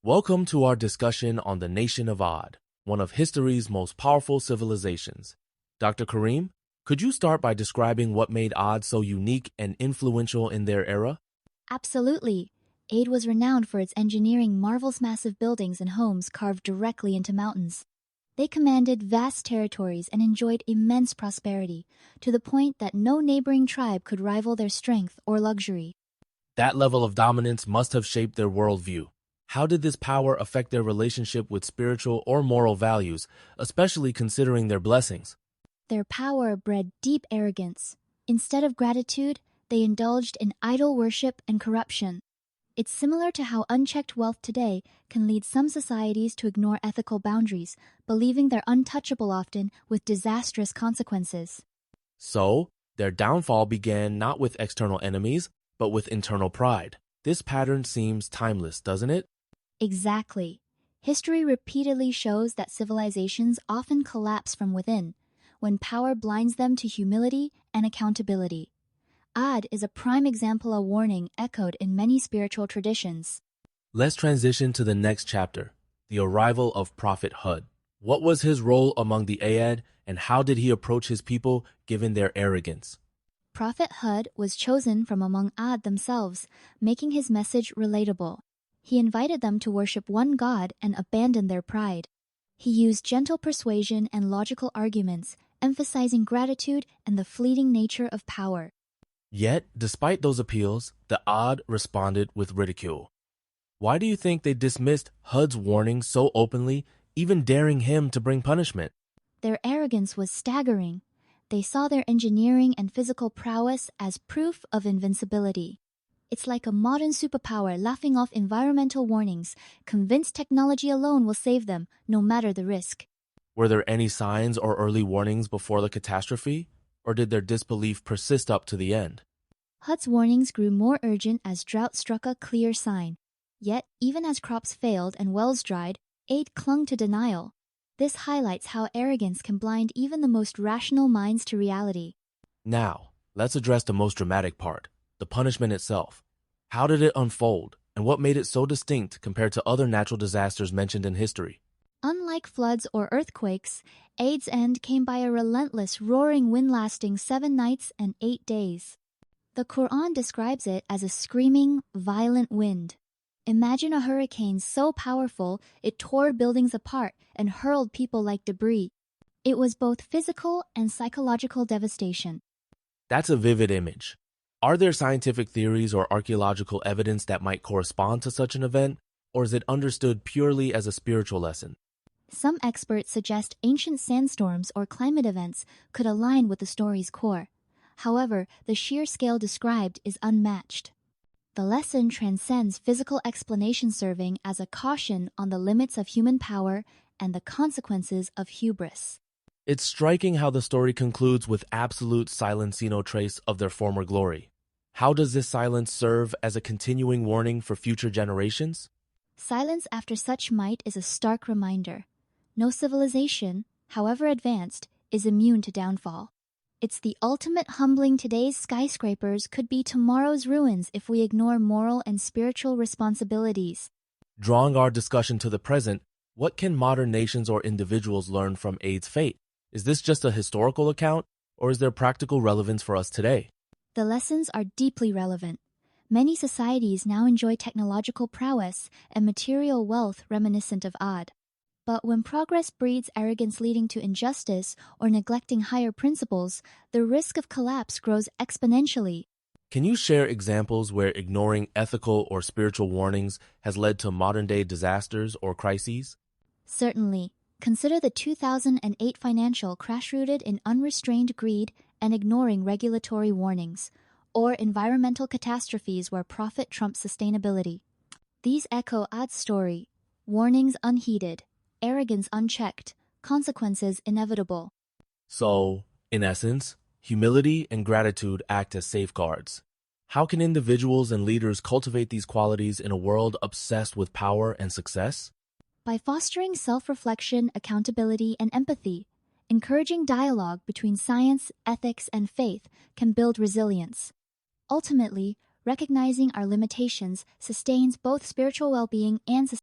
Welcome to our discussion on the nation of Ad, one of history's most powerful civilizations. Dr. Kareem, could you start by describing what made Ad so unique and influential in their era? Absolutely. Aid was renowned for its engineering marvelous massive buildings and homes carved directly into mountains. They commanded vast territories and enjoyed immense prosperity, to the point that no neighboring tribe could rival their strength or luxury. That level of dominance must have shaped their worldview. How did this power affect their relationship with spiritual or moral values, especially considering their blessings? Their power bred deep arrogance. Instead of gratitude, they indulged in idol worship and corruption. It's similar to how unchecked wealth today can lead some societies to ignore ethical boundaries, believing they're untouchable often with disastrous consequences. So, their downfall began not with external enemies, but with internal pride. This pattern seems timeless, doesn't it? Exactly. History repeatedly shows that civilizations often collapse from within, when power blinds them to humility and accountability. Ad is a prime example of warning echoed in many spiritual traditions. Let's transition to the next chapter, the arrival of Prophet Hud. What was his role among the Aed, and how did he approach his people given their arrogance? Prophet Hud was chosen from among Ad themselves, making his message relatable. He invited them to worship one God and abandon their pride. He used gentle persuasion and logical arguments, emphasizing gratitude and the fleeting nature of power. Yet, despite those appeals, the Ad responded with ridicule. Why do you think they dismissed Hud's warning so openly, even daring him to bring punishment? Their arrogance was staggering. They saw their engineering and physical prowess as proof of invincibility. It's like a modern superpower laughing off environmental warnings, convinced technology alone will save them, no matter the risk. Were there any signs or early warnings before the catastrophe, or did their disbelief persist up to the end? Hud's warnings grew more urgent as drought struck a clear sign. Yet, even as crops failed and wells dried, aid clung to denial. This highlights how arrogance can blind even the most rational minds to reality. Now, let's address the most dramatic part, the punishment itself. How did it unfold, and what made it so distinct compared to other natural disasters mentioned in history? Unlike floods or earthquakes, Aid's end came by a relentless, roaring wind lasting 7 nights and 8 days. The Quran describes it as a screaming, violent wind. Imagine a hurricane so powerful it tore buildings apart and hurled people like debris. It was both physical and psychological devastation. That's a vivid image. Are there scientific theories or archaeological evidence that might correspond to such an event, or is it understood purely as a spiritual lesson? Some experts suggest ancient sandstorms or climate events could align with the story's core. However, the sheer scale described is unmatched. The lesson transcends physical explanation, serving as a caution on the limits of human power and the consequences of hubris. It's striking how the story concludes with absolute silence, no trace of their former glory. How does this silence serve as a continuing warning for future generations? Silence after such might is a stark reminder. No civilization, however advanced, is immune to downfall. It's the ultimate humbling. Today's skyscrapers could be tomorrow's ruins if we ignore moral and spiritual responsibilities. Drawing our discussion to the present, what can modern nations or individuals learn from Aid's fate? Is this just a historical account, or is there practical relevance for us today? The lessons are deeply relevant. Many societies now enjoy technological prowess and material wealth reminiscent of Ad. But when progress breeds arrogance leading to injustice or neglecting higher principles, the risk of collapse grows exponentially. Can you share examples where ignoring ethical or spiritual warnings has led to modern-day disasters or crises? Certainly. Consider the 2008 financial crash rooted in unrestrained greed and ignoring regulatory warnings, or environmental catastrophes where profit trumps sustainability. These echo Ad's story: warnings unheeded, arrogance unchecked, consequences inevitable. So, in essence, humility and gratitude act as safeguards. How can individuals and leaders cultivate these qualities in a world obsessed with power and success? By fostering self-reflection, accountability, and empathy, encouraging dialogue between science, ethics, and faith can build resilience. Ultimately, recognizing our limitations sustains both spiritual well-being and